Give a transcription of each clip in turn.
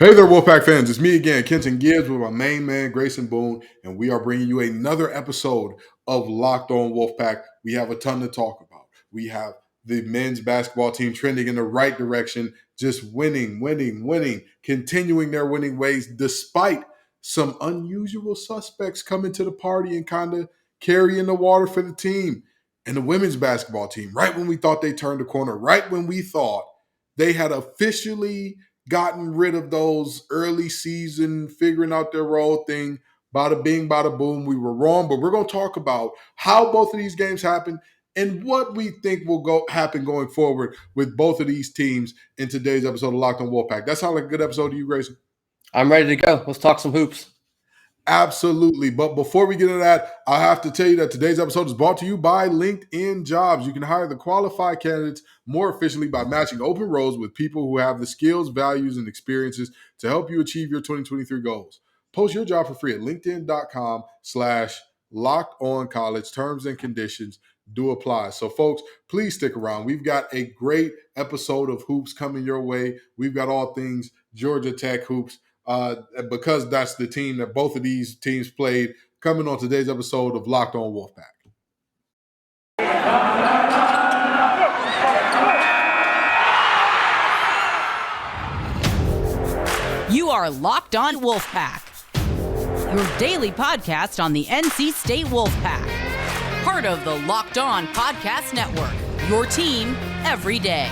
Hey there, Wolfpack fans. It's me again, Kenton Gibbs, with my main man, Grayson Boone, and we are bringing you another episode of Locked On Wolfpack. We have a ton to talk about. We have the men's basketball team trending in the right direction, just winning, continuing their winning ways despite some unusual suspects coming to the party and kind of carrying the water for the team. And the women's basketball team, right when we thought they turned the corner, right when we thought they had officially gotten rid of those early season figuring out their role thing, bada bing, bada boom. We were wrong, but we're going to talk about how both of these games happened and what we think will happen going forward with both of these teams in today's episode of Locked on Wolfpack. That sounds like a good episode to you, Grayson? I'm ready to go. Let's talk some hoops. Absolutely. But before we get into that, I have to tell you that today's episode is brought to you by LinkedIn Jobs. You can hire the qualified candidates more efficiently by matching open roles with people who have the skills, values, and experiences to help you achieve your 2023 goals. Post your job for free at linkedin.com/lockedoncollege. Terms and conditions do apply. So, folks, please stick around. We've got a great episode of hoops coming your way. We've got all things Georgia Tech hoops. Because that's the team that both of these teams played, coming on today's episode of Locked On Wolfpack. You are Locked On Wolfpack, your daily podcast on the NC State Wolfpack, part of the Locked On Podcast Network, your team every day.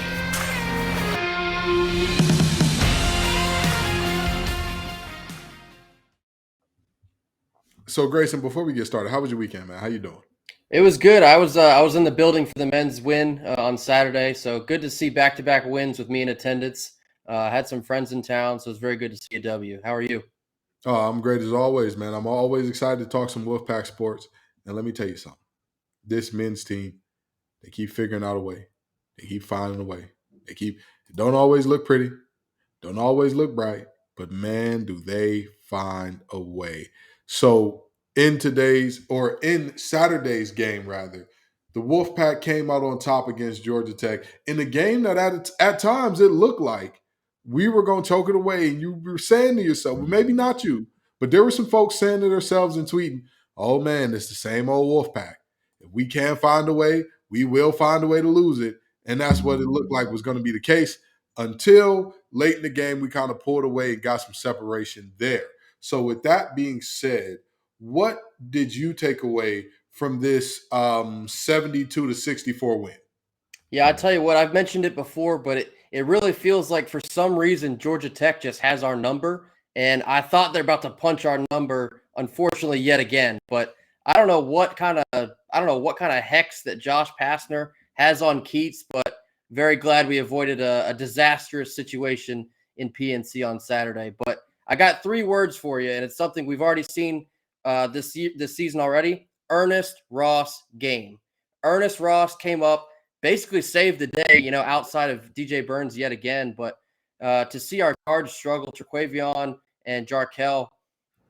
So, Grayson, before we get started, how was your weekend, man? How you doing? It was good. I was in the building for the men's win on Saturday, so good to see back-to-back wins with me in attendance. Had some friends in town, so it's very good to see a W. How are you? Oh, I'm great as always, man. I'm always excited to talk some Wolfpack sports. And let me tell you something. This men's team, they keep figuring out a way. They keep finding a way. It don't always look pretty, don't always look bright, but man, do they find a way. So in Saturday's game, rather, the Wolfpack came out on top against Georgia Tech in a game that at times it looked like we were going to choke it away. And you were saying to yourself, well, maybe not you, but there were some folks saying to themselves and tweeting, oh man, it's the same old Wolfpack. If we can't find a way, we will find a way to lose it. And that's what it looked like was going to be the case until late in the game, we kind of pulled away and got some separation there. So with that being said, what did you take away from this 72-64 win? Yeah, I tell you what, I've mentioned it before, but it really feels like for some reason Georgia Tech just has our number, and I thought they're about to punch our number, unfortunately, yet again. But I don't know what kind of hex that Josh Pastner has on Keats, but very glad we avoided a disastrous situation in PNC on Saturday. But I got 3 words for you, and it's something we've already seen this season already. Ernest Ross game. Ernest Ross came up, basically saved the day, outside of DJ Burns yet again. But to see our guards struggle, Terquavion and Jarkel,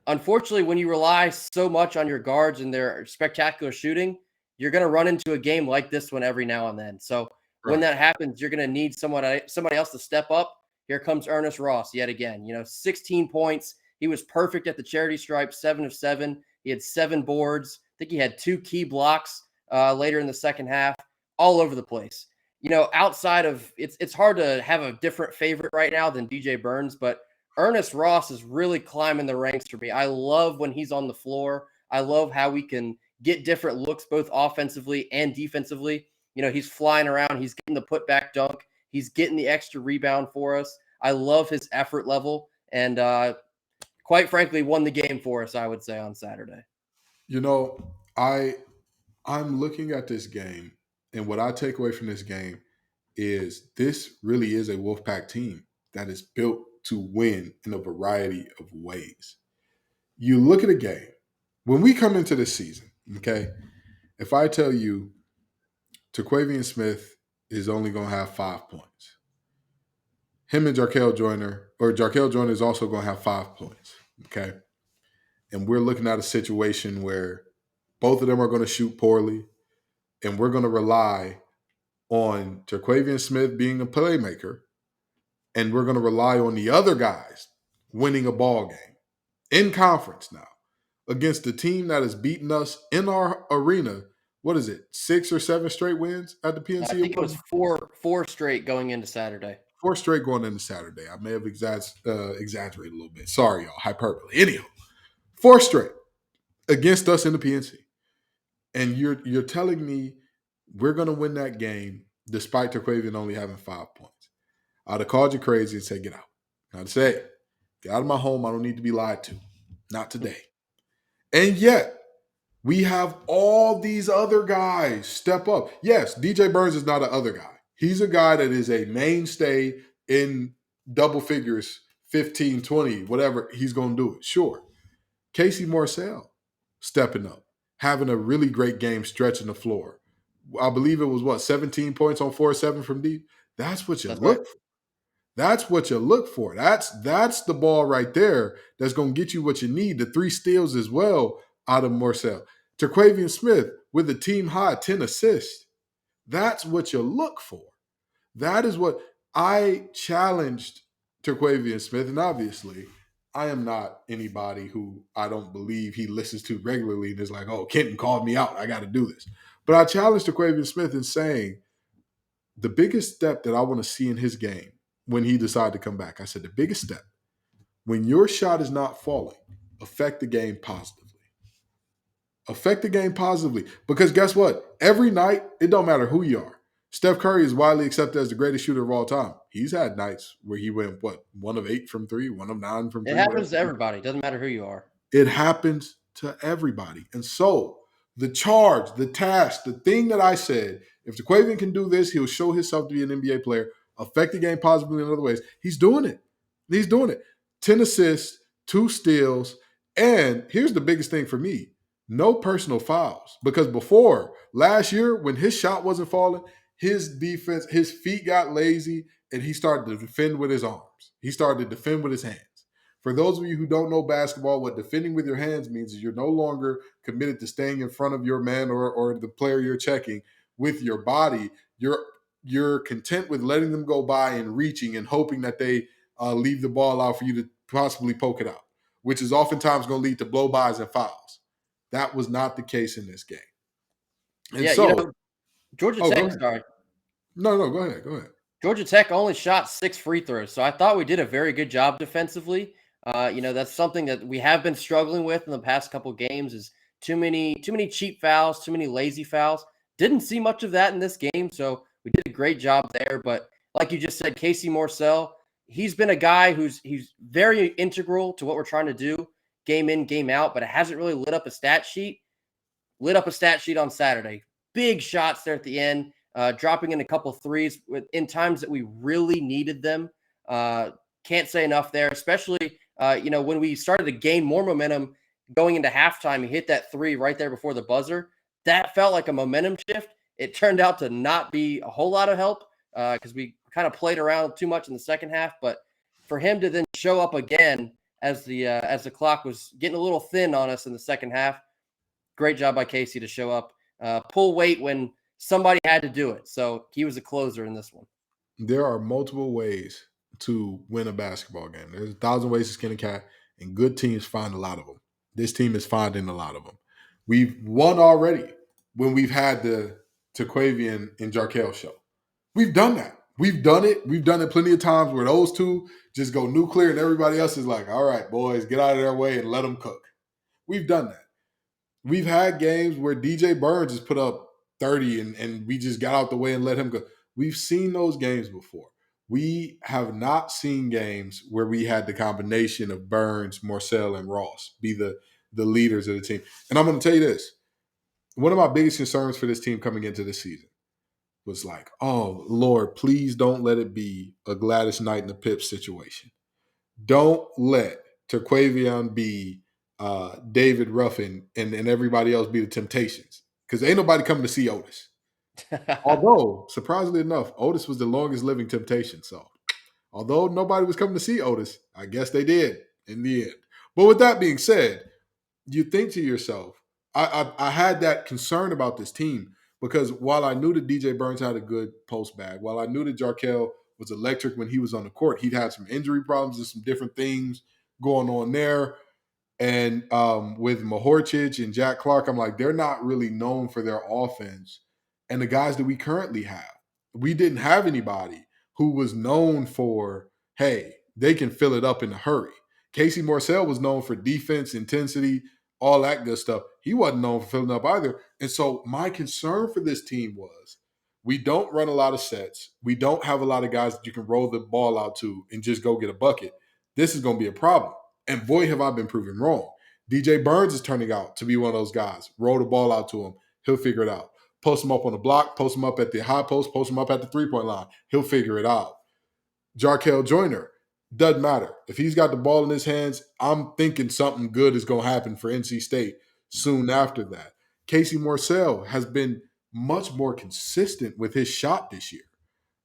unfortunately, when you rely so much on your guards and their spectacular shooting, you're going to run into a game like this one every now and then. So when that happens, you're going to need somebody else to step up. Here comes Ernest Ross yet again. 16 points. He was perfect at the charity stripe, 7 of 7. He had 7 boards. I think he had 2 key blocks later in the second half, all over the place. Outside of it's hard to have a different favorite right now than DJ Burns, but Ernest Ross is really climbing the ranks for me. I love when he's on the floor. I love how we can get different looks both offensively and defensively. He's flying around. He's getting the putback dunk. He's getting the extra rebound for us. I love his effort level. And quite frankly, won the game for us, I would say, on Saturday. I'm looking at this game, and what I take away from this game is this really is a Wolfpack team that is built to win in a variety of ways. You look at a game, when we come into this season, okay, if I tell you Terquavion Smith is only going to have 5 points, him and Jarkel Joyner is also going to have 5 points, okay? And we're looking at a situation where both of them are going to shoot poorly, and we're going to rely on Terquavion Smith being a playmaker, and we're going to rely on the other guys winning a ball game in conference now against the team that has beaten us in our arena. What is it? 6 or 7 straight wins at the I PNC? think it was four straight going into Saturday. 4 straight going into Saturday. I may have exaggerated a little bit. Sorry, y'all. Hyperbole. Anyhow, 4 straight against us in the PNC. And you're telling me we're going to win that game despite Terquavian only having 5 points. I'd have called you crazy and said, get out. I'd say, get out of my home. I don't need to be lied to. Not today. And yet, we have all these other guys step up. Yes, DJ Burns is not an other guy. He's a guy that is a mainstay in double figures, 15, 20, whatever. He's going to do it. Sure. Casey Morcell stepping up, having a really great game stretching the floor. I believe it was, 17 points on 4-7 from deep? That's what you look for. That's what you look for. That's the ball right there that's going to get you what you need. The 3 steals as well out of Morcell. Terquavian Smith with a team high 10 assists. That's what you look for. That is what I challenged Terquavian Smith. And obviously, I am not anybody who I don't believe he listens to regularly and is like, oh, Kenton called me out. I got to do this. But I challenged Terquavian Smith in saying the biggest step that I want to see in his game when he decided to come back, I said, the biggest step, when your shot is not falling, affect the game positively. Affect the game positively. Because guess what? Every night, it don't matter who you are. Steph Curry is widely accepted as the greatest shooter of all time. He's had nights where he went, 1 of 8 from 3, 1 of 9 from 3. It happens to everybody. It doesn't matter who you are. It happens to everybody. And so the charge, the task, the thing that I said, if Terquavian can do this, he'll show himself to be an NBA player, affect the game positively in other ways. He's doing it. He's doing it. 10 assists, 2 steals, and here's the biggest thing for me, no personal fouls. Because before, last year, when his shot wasn't falling, his defense, his feet got lazy, and he started to defend with his arms. He started to defend with his hands. For those of you who don't know basketball, what defending with your hands means is you're no longer committed to staying in front of your man or the player you're checking with your body. You're content with letting them go by and reaching and hoping that they leave the ball out for you to possibly poke it out, which is oftentimes going to lead to blow-bys and fouls. That was not the case in this game. And Georgia Tech, sorry. No, go ahead. Go ahead. Georgia Tech only shot 6 free throws, so I thought we did a very good job defensively. That's something that we have been struggling with in the past couple games is too many cheap fouls, too many lazy fouls. Didn't see much of that in this game, so we did a great job there. But like you just said, Casey Morcell, he's been a guy he's very integral to what we're trying to do, game in, game out, but it hasn't really lit up a stat sheet. Lit up a stat sheet on Saturday. Big shots there at the end, dropping in a couple threes in times that we really needed them. Can't say enough there, especially when we started to gain more momentum going into halftime. He hit that 3 right there before the buzzer. That felt like a momentum shift. It turned out to not be a whole lot of help because we kind of played around too much in the second half. But for him to then show up again as the clock was getting a little thin on us in the second half, great job by Casey to show up, pull weight when somebody had to do it. So he was a closer in this one. There are multiple ways to win a basketball game. There's 1,000 ways to skin a cat, and good teams find a lot of them. This team is finding a lot of them. We've won already when we've had the Terquavian and Jarkel show. We've done that. We've done it. We've done it plenty of times where those two just go nuclear and everybody else is like, all right, boys, get out of their way and let them cook. We've done that. We've had games where DJ Burns has put up 30 and we just got out the way and let him go. We've seen those games before. We have not seen games where we had the combination of Burns, Morcell, and Ross be the leaders of the team. And I'm going to tell you this. One of my biggest concerns for this team coming into this season was like, oh, Lord, please don't let it be a Gladys Knight and the Pips situation. Don't let Terquavian be David Ruffin and everybody else be the Temptations. Because ain't nobody coming to see Otis. Although, surprisingly enough, Otis was the longest living Temptation. So, although nobody was coming to see Otis, I guess they did in the end. But with that being said, you think to yourself, I had that concern about this team because while I knew that DJ Burns had a good post bag, while I knew that Jarkel was electric when he was on the court, he'd had some injury problems and some different things going on there. And with Mahorcic and Jack Clark, I'm like, they're not really known for their offense. And the guys that we currently have, we didn't have anybody who was known for, hey, they can fill it up in a hurry. Casey Morcell was known for defense, intensity, all that good stuff. He wasn't known for filling up either. And so my concern for this team was we don't run a lot of sets. We don't have a lot of guys that you can roll the ball out to and just go get a bucket. This is going to be a problem. And boy, have I been proven wrong. DJ Burns is turning out to be one of those guys. Roll the ball out to him. He'll figure it out. Post him up on the block, post him up at the high post him up at the three-point line. He'll figure it out. Jarkel Joyner, doesn't matter. If he's got the ball in his hands, I'm thinking something good is going to happen for NC State soon after that. Casey Morcell has been much more consistent with his shot this year.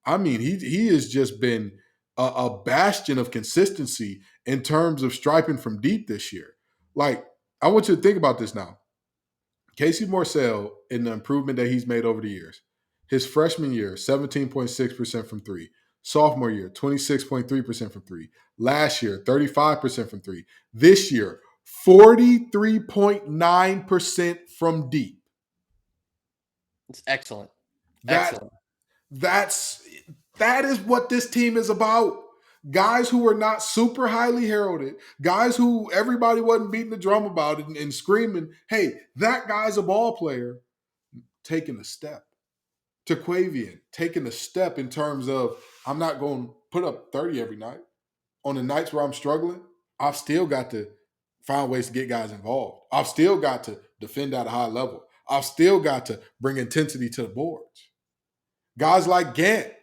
I mean, he has just been a bastion of consistency in terms of striping from deep this year. Like, I want you to think about this now. Casey Morcell, in the improvement that he's made over the years, his freshman year, 17.6% from three. Sophomore year, 26.3% from three. Last year, 35% from three. This year, 43.9% from deep. It's excellent. Excellent. That is what this team is about. Guys who are not super highly heralded, guys who everybody wasn't beating the drum about it and screaming, hey, that guy's a ball player, taking a step. Terquavian, taking a step in terms of, I'm not going to put up 30 every night. On the nights where I'm struggling, I've still got to find ways to get guys involved. I've still got to defend at a high level. I've still got to bring intensity to the boards. Guys like Gant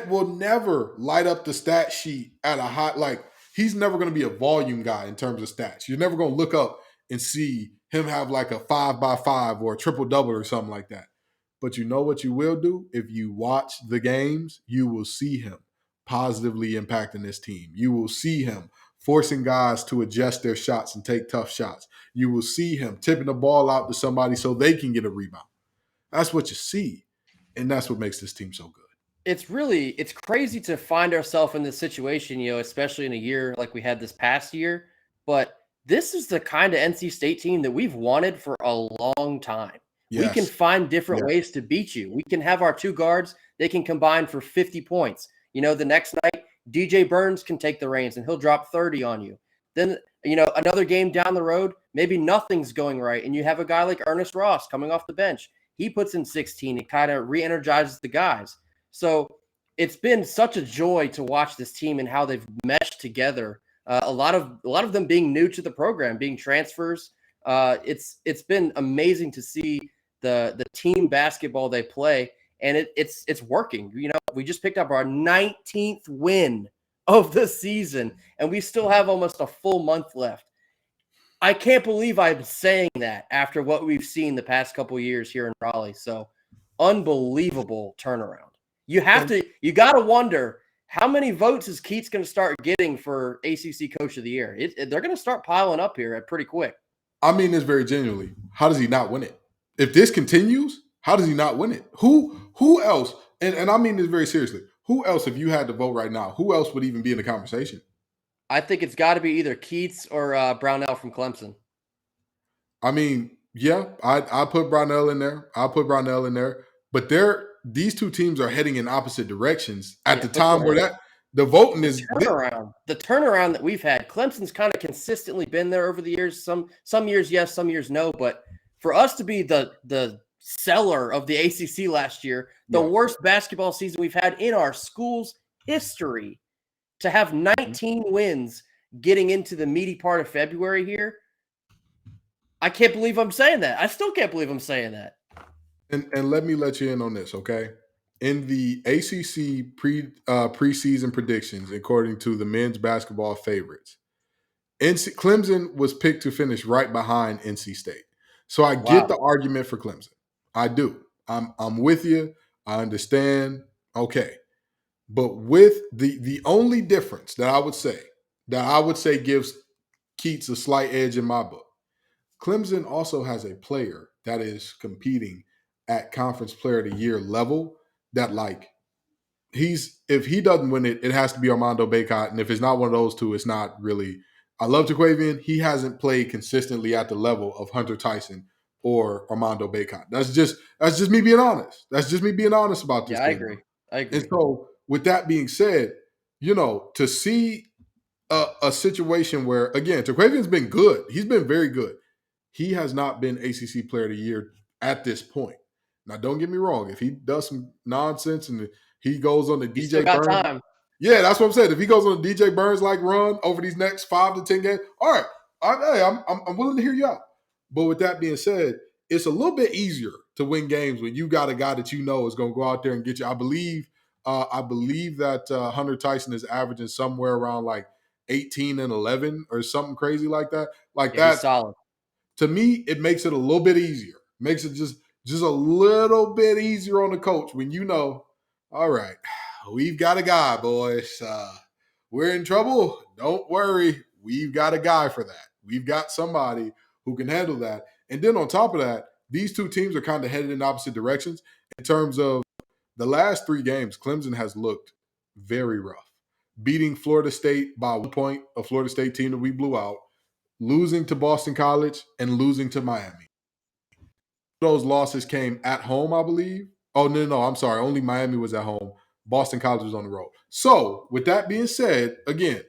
will never light up the stat sheet at a high, like, he's never going to be a volume guy in terms of stats. You're never going to look up and see him have like a 5x5 or a triple-double or something like that. But you know what you will do? If you watch the games, you will see him positively impacting this team. You will see him forcing guys to adjust their shots and take tough shots. You will see him tipping the ball out to somebody so they can get a rebound. That's what you see. And that's what makes this team so good. It's crazy to find ourselves in this situation, especially in a year like we had this past year. But this is the kind of NC State team that we've wanted for a long time. Yes. We can find different ways to beat you. We can have our two guards. They can combine for 50 points. The next night, DJ Burns can take the reins and he'll drop 30 on you. Then, another game down the road, maybe nothing's going right. And you have a guy like Ernest Ross coming off the bench. He puts in 16. It kind of re-energizes the guys. So it's been such a joy to watch this team and how they've meshed together. A lot of them being new to the program, being transfers. It's been amazing to see the team basketball they play, and it's working. We just picked up our 19th win of the season, and we still have almost a full month left. I can't believe I'm saying that after what we've seen the past couple of years here in Raleigh. So unbelievable turnaround. You got to wonder, how many votes is Keats going to start getting for ACC Coach of the Year? They're going to start piling up here pretty quick. I mean this very genuinely. How does he not win it? If this continues, how does he not win it? Who else, and I mean this very seriously, who else, if you had to vote right now, who else would even be in the conversation? I think it's got to be either Keats or Brownell from Clemson. I mean, yeah, I put Brownell in there. But these two teams are heading in opposite directions at the time where the voting is turnaround. The turnaround that we've had, Clemson's kind of consistently been there over the years. Some years yes, some years no. But for us to be the seller of the ACC last year, the worst basketball season we've had in our school's history, to have 19 wins getting into the meaty part of February here, I can't believe I'm saying that. I still can't believe I'm saying that. And let me let you in on this, okay? In the ACC preseason predictions, according to the men's basketball favorites, Clemson was picked to finish right behind NC State. So I get the argument for Clemson. I do. I'm with you. I understand. Okay. But with the only difference that I would say gives Keats a slight edge in my book, Clemson also has a player that is competing at Conference Player of the Year level that, like, if he doesn't win it, it has to be Armando Bacot. And if it's not one of those two, it's not really I love Jaquavian. He hasn't played consistently at the level of Hunter Tyson or Armando Bacot. That's just me being honest. That's just me being honest about this Yeah, I thing. agree. I And agree. so, with that being said, to see a situation where, again, Jaquavian's been good. He's been very good. He has not been ACC Player of the Year at this point. Now, don't get me wrong. If he does some nonsense and he goes on the You still DJ got Burns, time. yeah, that's what I'm saying. If he goes on a DJ Burns like run over these next 5 to 10 games, all right, I'm willing to hear you out. But with that being said, it's a little bit easier to win games when you got a guy that you know is going to go out there and get you. I believe that Hunter Tyson is averaging somewhere around like 18 and 11 or something crazy like that. Like Yeah, he's that, solid. to me, it makes it a little bit easier. Makes it just a little bit easier on the coach when you know, all right, we've got a guy, boys. We're in trouble. Don't worry. We've got a guy for that. We've got somebody who can handle that. And then on top of that, these two teams are kind of headed in opposite directions in terms of the last 3 games. Clemson has looked very rough, beating Florida State by 1 point, a Florida State team that we blew out, losing to Boston College, and losing to Miami. Those losses came at home, I believe. Oh, no, I'm sorry. Only Miami was at home. Boston College was on the road. So, with that being said, again,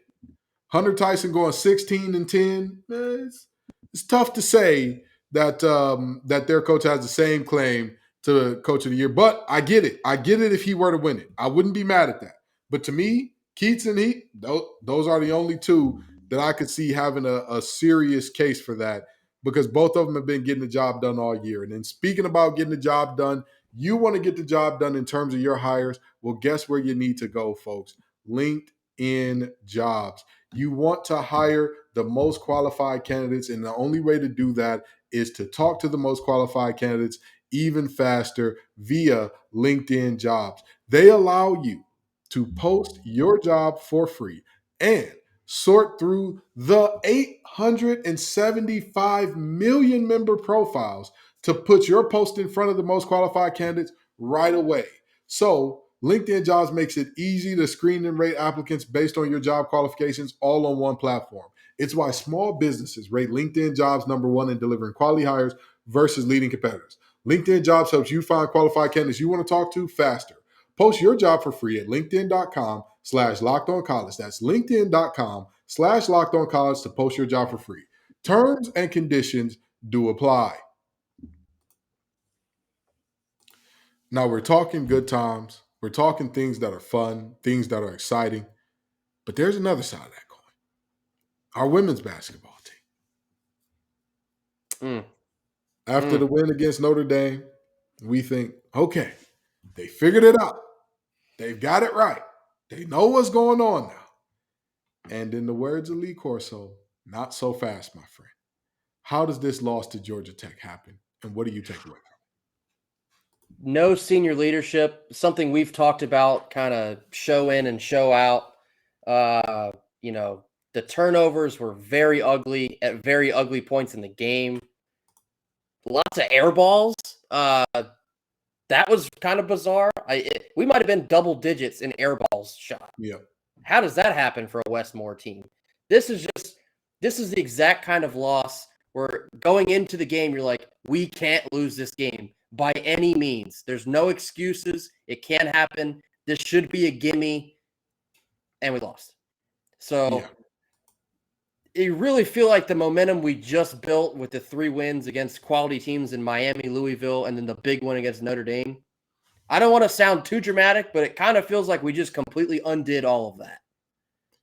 Hunter Tyson going 16 and 10, it's tough to say that that their coach has the same claim to Coach of the Year. But I get it. I get it if he were to win it. I wouldn't be mad at that. But to me, Keats and he, those are the only two that I could see having a serious case for that, because both of them have been getting the job done all year. And then speaking about getting the job done, you want to get the job done in terms of your hires. Well, guess where you need to go, folks? LinkedIn Jobs. You want to hire the most qualified candidates, and the only way to do that is to talk to the most qualified candidates even faster via LinkedIn Jobs. They allow you to post your job for free and sort through the 875 million member profiles to put your post in front of the most qualified candidates right away. So LinkedIn Jobs makes it easy to screen and rate applicants based on your job qualifications all on one platform. It's why small businesses rate LinkedIn Jobs #1 in delivering quality hires versus leading competitors. LinkedIn Jobs helps you find qualified candidates you want to talk to faster. Post your job for free at linkedin.com/lockedoncollege. That's linkedin.com/lockedoncollege to post your job for free. Terms and conditions do apply. Now, we're talking good times. We're talking things that are fun, things that are exciting. But there's another side of that coin. Our women's basketball team. After the win against Notre Dame, we think, okay, they figured it out. They've got it right. They know what's going on now. And in the words of Lee Corso, not so fast, my friend. How does this loss to Georgia Tech happen? And what do you take away from it? No senior leadership, something we've talked about, kind of show in and show out. The turnovers were very ugly at very ugly points in the game. Lots of air balls. That was kind of bizarre. We might have been double digits in air balls shot. Yeah. How does that happen for a Westmore team? This is the exact kind of loss where going into the game, you're like, we can't lose this game by any means. There's no excuses. It can't happen. This should be a gimme. And we lost. So you really feel like the momentum we just built with the 3 wins against quality teams in Miami, Louisville, and then the big one against Notre Dame. I don't want to sound too dramatic, but it kind of feels like we just completely undid all of that.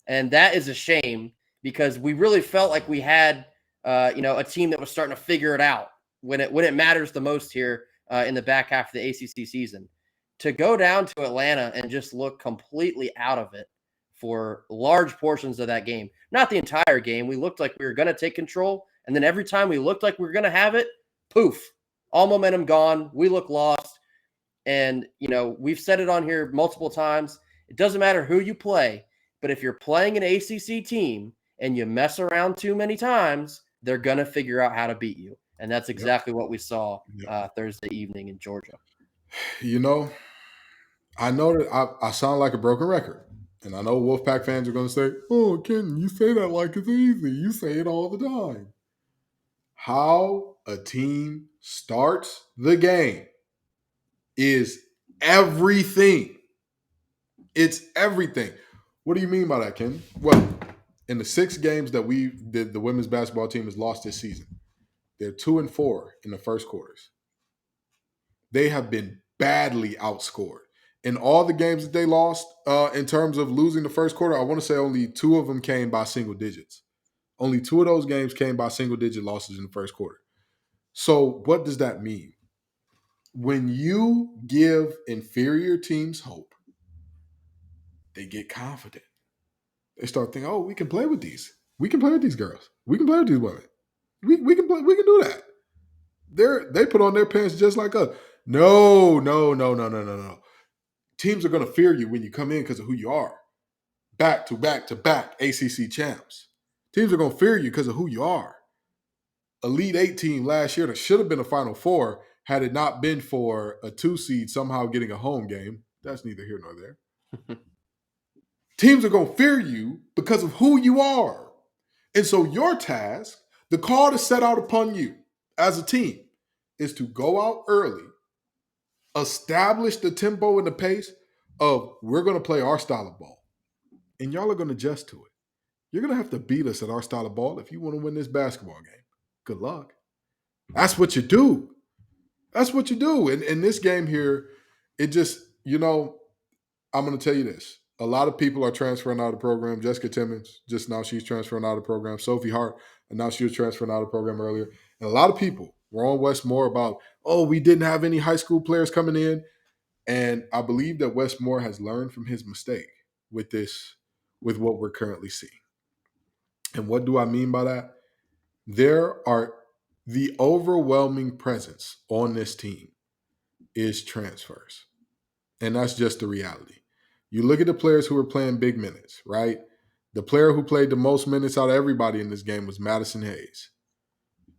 And that is a shame, because we really felt like we had, a team that was starting to figure it out when it matters the most here in the back half of the ACC season. To go down to Atlanta and just look completely out of it for large portions of that game. Not the entire game. We looked like we were going to take control, and then every time we looked like we were going to have it, poof, all momentum gone. We look lost. And, we've said it on here multiple times. It doesn't matter who you play, but if you're playing an ACC team and you mess around too many times, they're going to figure out how to beat you. And that's exactly what we saw Thursday evening in Georgia. I know that I sound like a broken record. And I know Wolfpack fans are going to say, oh, Kenton, you say that like it's easy. You say it all the time. How a team starts the game is everything. It's everything. What do you mean by that, Ken? Well, in the 6 games that the women's basketball team has lost this season, they're 2-4 in the first quarters. They have been badly outscored. In all the games that they lost, in terms of losing the first quarter, I want to say only 2 of them came by single digits. Only 2 of those games came by single-digit losses in the first quarter. So what does that mean? When you give inferior teams hope, they get confident. They start thinking, oh, we can play with these. We can play with these girls. We can play with these women. We can play. We can do that. They put on their pants just like us. No. Teams are going to fear you when you come in because of who you are. Back to back ACC champs. Teams are going to fear you because of who you are. Elite 8 team last year that should have been a Final Four had it not been for a 2 seed somehow getting a home game. That's neither here nor there. Teams are going to fear you because of who you are. And so your task, the call to set out upon you as a team, is to go out early, establish the tempo and the pace of we're going to play our style of ball. And y'all are going to adjust to it. You're going to have to beat us at our style of ball if you want to win this basketball game. Good luck. That's what you do. That's what you do. And in this game here, it just, I'm going to tell you this. A lot of people are transferring out of the program. Jessica Timmons, just now she's transferring out of the program. Sophie Hart, announced she was transferring out of the program earlier. And a lot of people were on Westmore about, we didn't have any high school players coming in. And I believe that Westmore has learned from his mistake with what we're currently seeing. And what do I mean by that? There are the overwhelming presence on this team is transfers. And that's just the reality. You look at the players who are playing big minutes, right? The player who played the most minutes out of everybody in this game was Madison Hayes.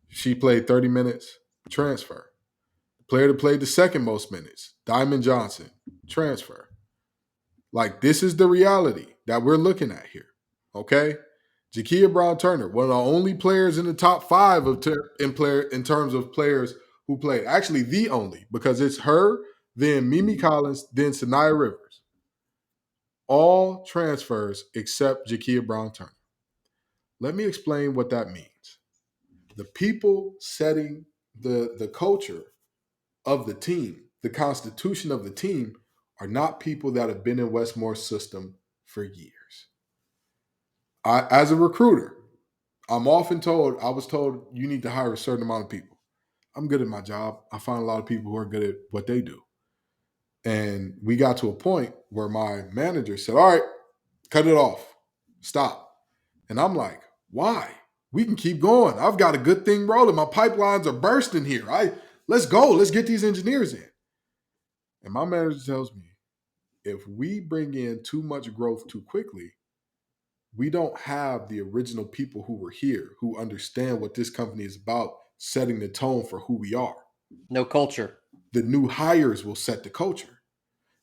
She played 30 minutes, transfer. The player that played the second most minutes, Diamond Johnson, transfer. Like, this is the reality that we're looking at here, okay? Jakia Brown-Turner, one of the only players in the top 5 in terms of players who played. Actually, the only, because it's her, then Mimi Collins, then Sanaya Rivers. All transfers except Jakia Brown-Turner. Let me explain what that means. The people setting the culture of the team, the constitution of the team, are not people that have been in Westmore's system for years. As a recruiter, I was told you need to hire a certain amount of people. I'm good at my job. I find a lot of people who are good at what they do. And we got to a point where my manager said, all right, cut it off. Stop. And I'm like, why? We can keep going. I've got a good thing rolling. My pipelines are bursting here. Let's go. Let's get these engineers in. And my manager tells me, if we bring in too much growth too quickly, we don't have the original people who were here who understand what this company is about, setting the tone for who we are. No culture. The new hires will set the culture.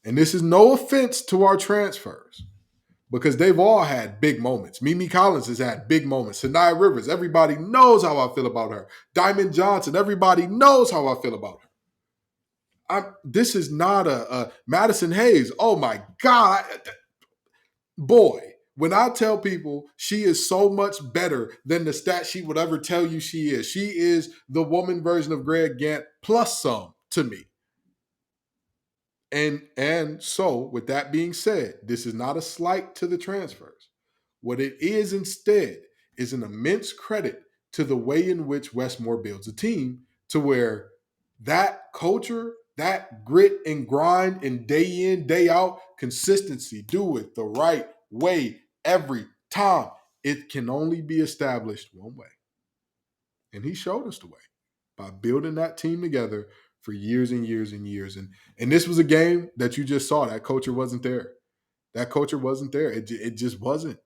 And this is no offense to our transfers, because they've all had big moments. Mimi Collins has had big moments. Sanaya Rivers, everybody knows how I feel about her. Diamond Johnson, everybody knows how I feel about her. This is not a Madison Hayes. Oh my God. Boy, when I tell people she is so much better than the stat sheet would ever tell you she is the woman version of Greg Gant plus some to me. And so, with that being said, this is not a slight to the transfers. What it is instead is an immense credit to the way in which Westmore builds a team, to where that culture, that grit and grind and day in, day out, consistency, do it the right way every time, it can only be established one way. And he showed us the way by building that team together for years and years and years. And this was a game that you just saw. That culture wasn't there. That culture wasn't there. It just wasn't.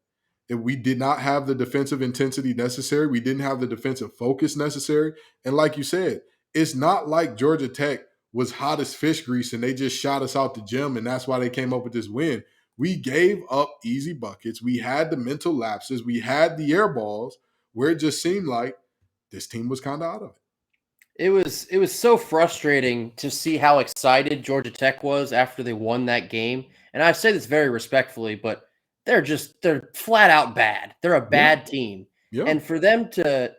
We did not have the defensive intensity necessary. We didn't have the defensive focus necessary. And like you said, it's not like Georgia Tech was hot as fish grease and they just shot us out the gym and that's why they came up with this win. We gave up easy buckets. We had the mental lapses. We had the air balls where it just seemed like this team was kind of out of it. It was so frustrating to see how excited Georgia Tech was after they won that game. And I say this very respectfully, but they're flat out bad. They're a bad team. Yeah. And for them to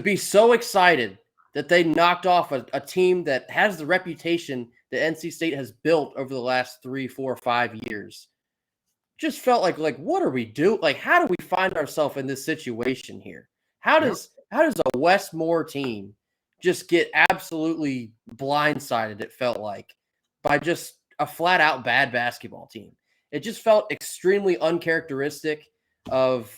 be so excited that they knocked off a team that has the reputation that NC State has built over the last 3, 4, 5 years, just felt like what are we doing? Like, how do we find ourselves in this situation here? How does a Westmore team just get absolutely blindsided, it felt like, by just a flat out bad basketball team? It just felt extremely uncharacteristic of,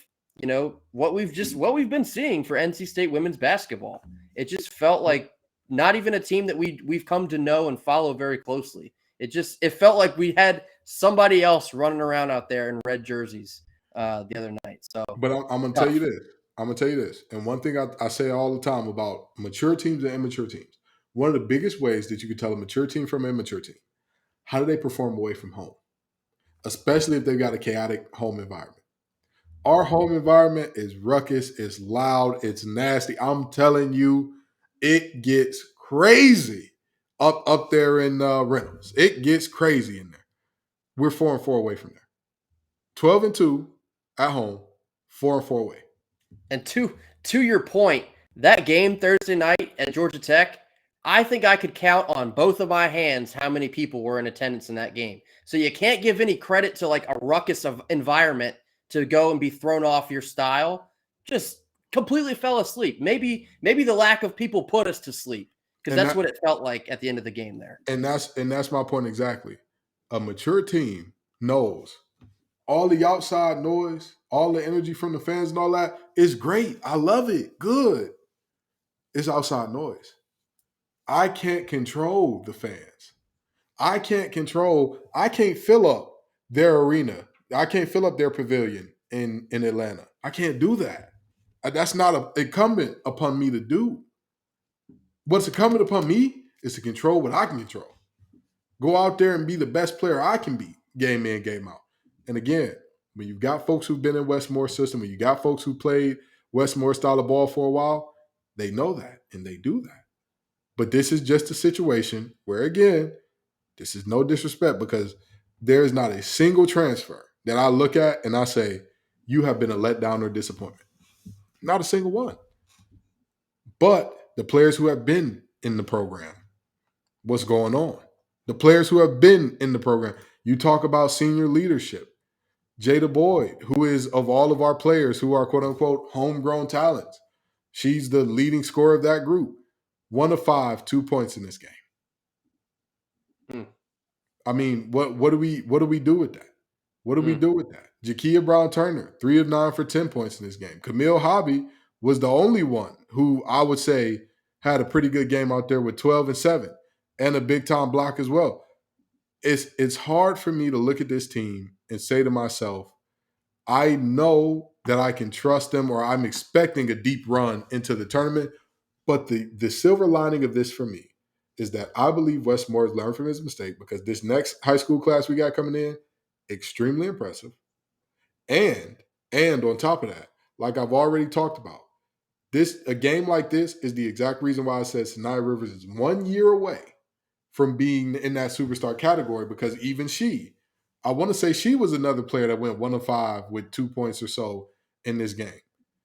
what we've been seeing for NC State women's basketball. It just felt like not even a team that we've come to know and follow very closely. It felt like we had somebody else running around out there in red jerseys the other night. So, but I'm going to tell you this. I'm going to tell you this. And one thing I say all the time about mature teams and immature teams, one of the biggest ways that you can tell a mature team from an immature team, how do they perform away from home? Especially if they've got a chaotic home environment. Our home environment is ruckus, it's loud, it's nasty. I'm telling you, it gets crazy up there in Reynolds. It gets crazy in there. We're 4-4 away from there. 12-2 at home, 4-4 away. And to your point, that game Thursday night at Georgia Tech, I think I could count on both of my hands how many people were in attendance in that game. So you can't give any credit to like a ruckus of environment to go and be thrown off your style. Just completely fell asleep. Maybe the lack of people put us to sleep, because that's what it felt like at the end of the game there. And that's my point exactly. A mature team knows all the outside noise, all the energy from the fans and all that is great. I love it. Good. It's outside noise. I can't control the fans. I can't fill up their arena. I can't fill up their pavilion in Atlanta. I can't do that. That's not incumbent upon me to do. What's incumbent upon me is to control what I can control. Go out there and be the best player I can be, game in, game out. And again, when you've got folks who've been in Westmore's system, when you got folks who played Westmore style of ball for a while, they know that and they do that. But this is just a situation where, again, this is no disrespect, because there is not a single transfer that I look at and I say, you have been a letdown or disappointment. Not a single one. But the players who have been in the program, what's going on? The players who have been in the program, you talk about senior leadership. Jada Boyd, who is, of all of our players who are quote unquote homegrown talents, she's the leading scorer of that group. 1 of 5, 2 points in this game. I mean, what do we do with that? What do we do with that? Jakia Brown-Turner, 3 of 9 for 10 points in this game. Camille Hobby was the only one who I would say had a pretty good game out there with 12 and 7 and a big-time block as well. It's hard for me to look at this team and say to myself, I know that I can trust them, or I'm expecting a deep run into the tournament. But the silver lining of this for me is that I believe Westmore has learned from his mistake, because this next high school class we got coming in, extremely impressive. And on top of that, like I've already talked about, a game like this is the exact reason why I said Sanaya Rivers is 1 year away from being in that superstar category, because even I want to say she was another player that went 1 of 5 with 2 points or so in this game.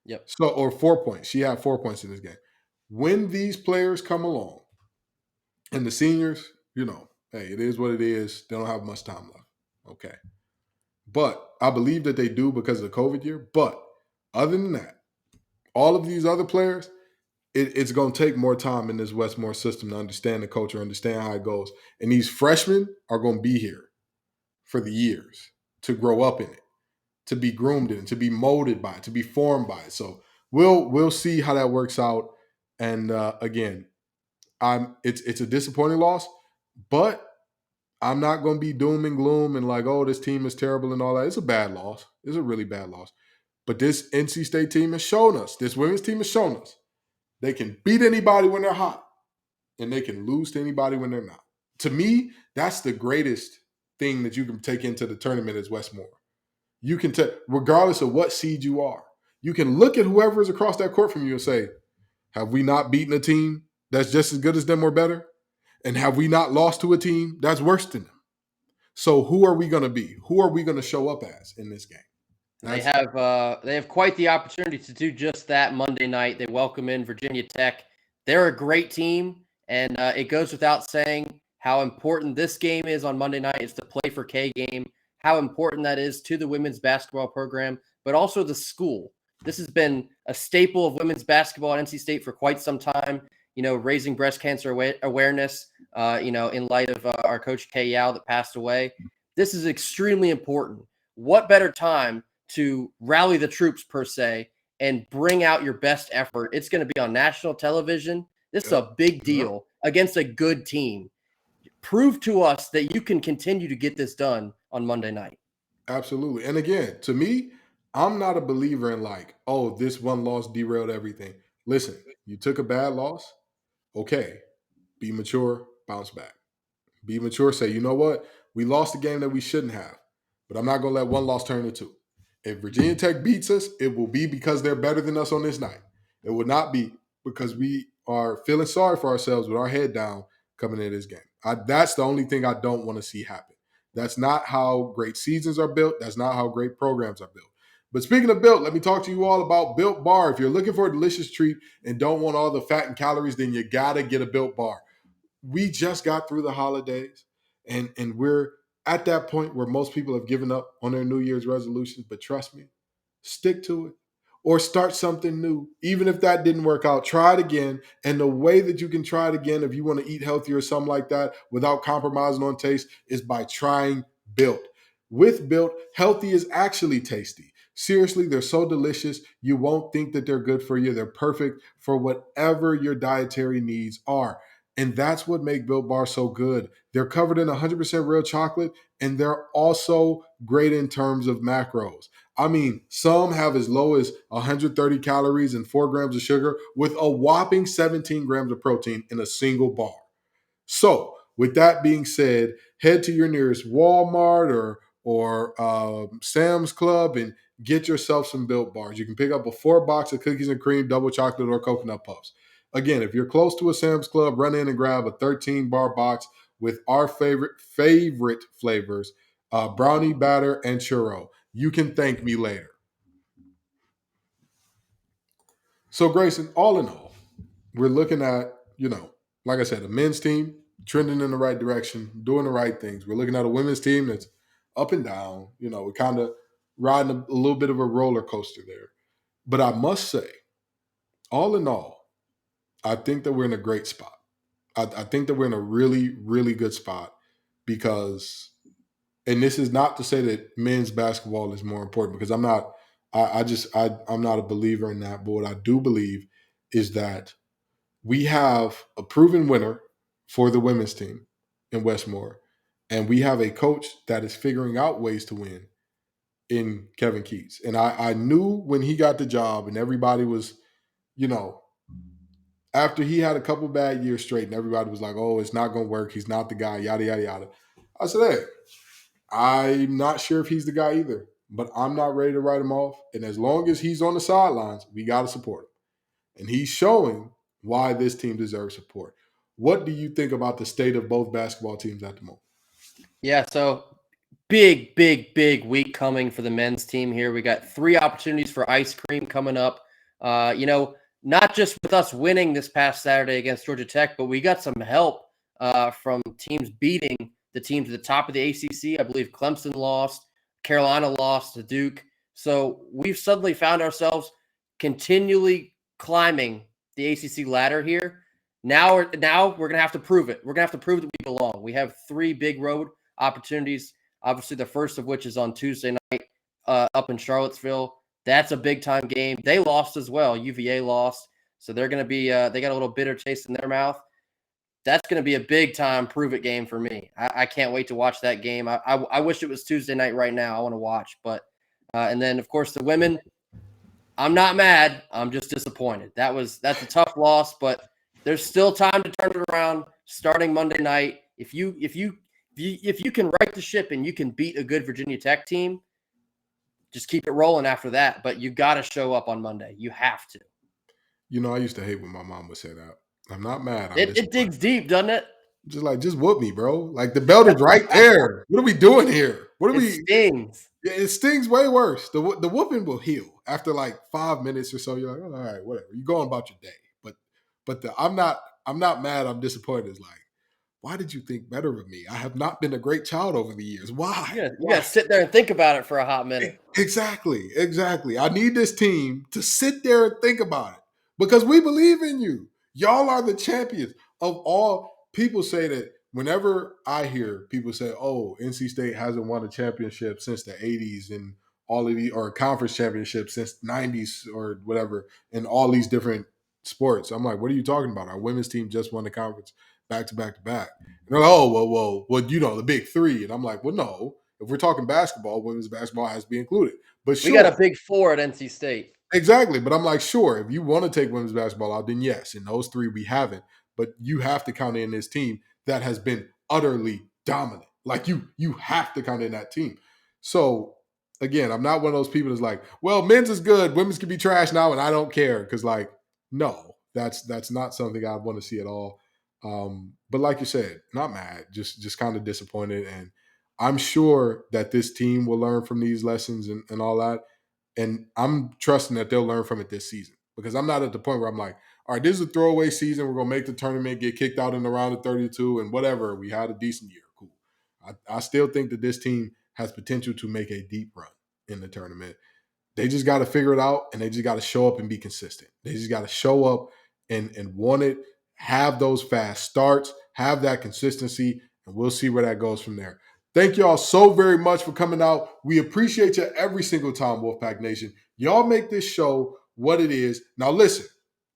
Yep. So, or 4 points. She had 4 points in this game. When these players come along and the seniors, hey, it is what it is. They don't have much time left. Okay. But I believe that they do because of the COVID year. But other than that, all of these other players, it's going to take more time in this Westmore system to understand the culture, understand how it goes. And these freshmen are going to be here for the years to grow up in it, to be groomed in it, to be molded by it, to be formed by it. So we'll see how that works out. And again, it's a disappointing loss, but I'm not going to be doom and gloom and like, oh, this team is terrible and all that. It's a bad loss. It's a really bad loss. But this NC State team has shown us, this women's team has shown us, they can beat anybody when they're hot, and they can lose to anybody when they're not. To me, that's the greatest thing that you can take into the tournament is Westmore. You can regardless of what seed you are, you can look at whoever is across that court from you and say, have we not beaten a team that's just as good as them or better? And have we not lost to a team that's worse than them? So who are we going to be? Who are we going to show up as in this game? They have quite the opportunity to do just that Monday night. They welcome in Virginia Tech. They're a great team, and it goes without saying how important this game is on Monday night. It's the Play for K game, how important that is to the women's basketball program, but also the school. This has been a staple of women's basketball at NC State for quite some time, raising breast cancer awareness, in light of our coach Kay Yao that passed away. This is extremely important. What better time to rally the troops, per se, and bring out your best effort? It's going to be on national television. This is a big deal against a good team. Prove to us that you can continue to get this done on Monday night. Absolutely. And again, to me, I'm not a believer in this one loss derailed everything. Listen, you took a bad loss. Okay. Be mature, bounce back. Be mature, say, you know what? We lost a game that we shouldn't have, but I'm not going to let one loss turn into two. If Virginia Tech beats us, it will be because they're better than us on this night. It will not be because we are feeling sorry for ourselves with our head down coming into this game. That's the only thing I don't want to see happen. That's not how great seasons are built. That's not how great programs are built. But speaking of built, let me talk to you all about Built Bar. If you're looking for a delicious treat and don't want all the fat and calories, then you got to get a Built Bar. We just got through the holidays, and we're at that point where most people have given up on their New Year's resolutions. But trust me, stick to it or start something new. Even if that didn't work out, try it again. And the way that you can try it again, if you want to eat healthy or something like that without compromising on taste, is by trying Built. With Built, healthy is actually tasty. Seriously, they're so delicious, you won't think that they're good for you. They're perfect for whatever your dietary needs are. And that's what makes Built Bar so good. They're covered in 100% real chocolate, and they're also great in terms of macros. I mean, some have as low as 130 calories and 4 grams of sugar with a whopping 17 grams of protein in a single bar. So, with that being said, head to your nearest Walmart or Sam's Club and get yourself some Built Bars. You can pick up a 4-box of cookies and cream, double chocolate, or coconut puffs. Again, if you're close to a Sam's Club, run in and grab a 13-bar box with our favorite flavors, brownie batter and churro. You can thank me later. So, Grayson, all in all, we're looking at, like I said, a men's team trending in the right direction, doing the right things. We're looking at a women's team that's up and down. We're kind of riding a little bit of a roller coaster there. But I must say, all in all, I think that we're in a great spot. I think that we're in a really, really good spot because, and this is not to say that men's basketball is more important, because I'm not a believer in that. But what I do believe is that we have a proven winner for the women's team in Westmore, and we have a coach that is figuring out ways to win in Kevin Keats. And I knew when he got the job and everybody was, after he had a couple bad years straight and everybody was like, oh, it's not going to work. He's not the guy, yada, yada, yada. I said, hey, I'm not sure if he's the guy either, but I'm not ready to write him off. And as long as he's on the sidelines, we got to support him. And he's showing why this team deserves support. What do you think about the state of both basketball teams at the moment? Yeah, so big week coming for the men's team here. We got 3 opportunities for ice cream coming up. Not just with us winning this past Saturday against Georgia Tech, but we got some help from teams beating the teams at the top of the ACC. I believe Clemson lost, Carolina lost to Duke. So we've suddenly found ourselves continually climbing the ACC ladder here. Now we're going to have to prove it. We're going to have to prove that we belong. We have 3 big road opportunities, obviously the first of which is on Tuesday night up in Charlottesville. That's a big-time game. They lost as well. UVA lost. So they're going to be they got a little bitter taste in their mouth. That's going to be a big-time prove-it game for me. I can't wait to watch that game. I wish it was Tuesday night right now. I want to watch. But and then, of course, the women, I'm not mad. I'm just disappointed. That's a tough loss, but there's still time to turn it around starting Monday night. If you if you can right the ship and you can beat a good Virginia Tech team, just keep it rolling after that. But you got to show up on Monday. You have to. I used to hate when my mom would say that. I'm not mad. It digs deep, doesn't it? Just whoop me, bro. Like, the belt is right there. What are we doing here? It stings. Yeah, it stings way worse. The whooping will heal after like 5 minutes or so. You're like, oh, all right, whatever. You're going about your day. But I'm not mad. I'm disappointed. It's like, why did you think better of me? I have not been a great child over the years. Why? You got to sit there and think about it for a hot minute. Exactly. I need this team to sit there and think about it because we believe in you. Y'all are the champions of all. People say that whenever I hear people say, oh, NC State hasn't won a championship since the 80s and all of the, or a conference championship since 90s or whatever, in all these different sports. I'm like, what are you talking about? Our women's team just won the conference back to back to back. And they're like, oh, well, the big three. And I'm like, well, no. If we're talking basketball, women's basketball has to be included. But sure, we got a big four at NC State. Exactly. But I'm like, sure, if you want to take women's basketball out, then yes. In those three, we haven't. But you have to count in this team that has been utterly dominant. Like, you have to count in that team. So, again, I'm not one of those people that's like, well, men's is good, women's can be trash now, and I don't care. Because, like, no, that's not something I want to see at all. But like you said, not mad, just kind of disappointed. And I'm sure that this team will learn from these lessons and all that. And I'm trusting that they'll learn from it this season. Because I'm not at the point where I'm like, all right, this is a throwaway season. We're going to make the tournament, get kicked out in the round of 32, and whatever. We had a decent year. Cool. I still think that this team has potential to make a deep run in the tournament. They just got to figure it out, and they just got to show up and be consistent. They just got to show up and want it, have those fast starts, have that consistency, and we'll see where that goes from there. Thank y'all so very much for coming out. We appreciate you every single time, Wolfpack Nation. Y'all make this show what it is. Now listen,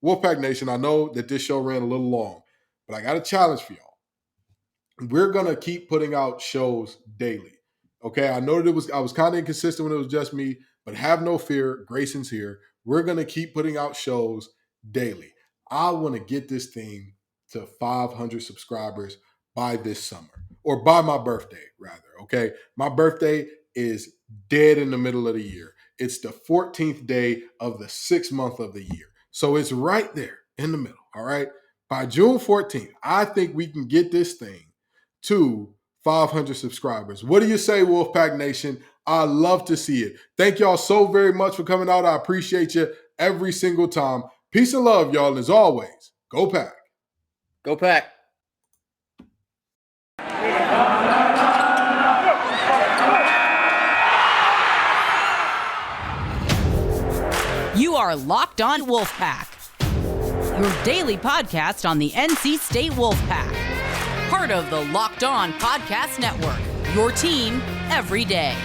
Wolfpack Nation, I know that this show ran a little long, but I got a challenge for y'all. We're going to keep putting out shows daily. Okay, I know that I was kind of inconsistent when it was just me, but have no fear, Grayson's here. We're going to keep putting out shows daily. I want to get this thing to 500 subscribers by this summer, or by my birthday, rather, okay? My birthday is dead in the middle of the year. It's the 14th day of the 6th month of the year. So it's right there in the middle, all right? By June 14th, I think we can get this thing to 500 subscribers. What do you say, Wolfpack Nation? I love to see it. Thank y'all so very much for coming out. I appreciate you every single time. Peace and love, y'all. And as always, go Pack. Go Pack. You are Locked On Wolfpack, your daily podcast on the NC State Wolfpack. Part of the Locked On Podcast Network, your team every day.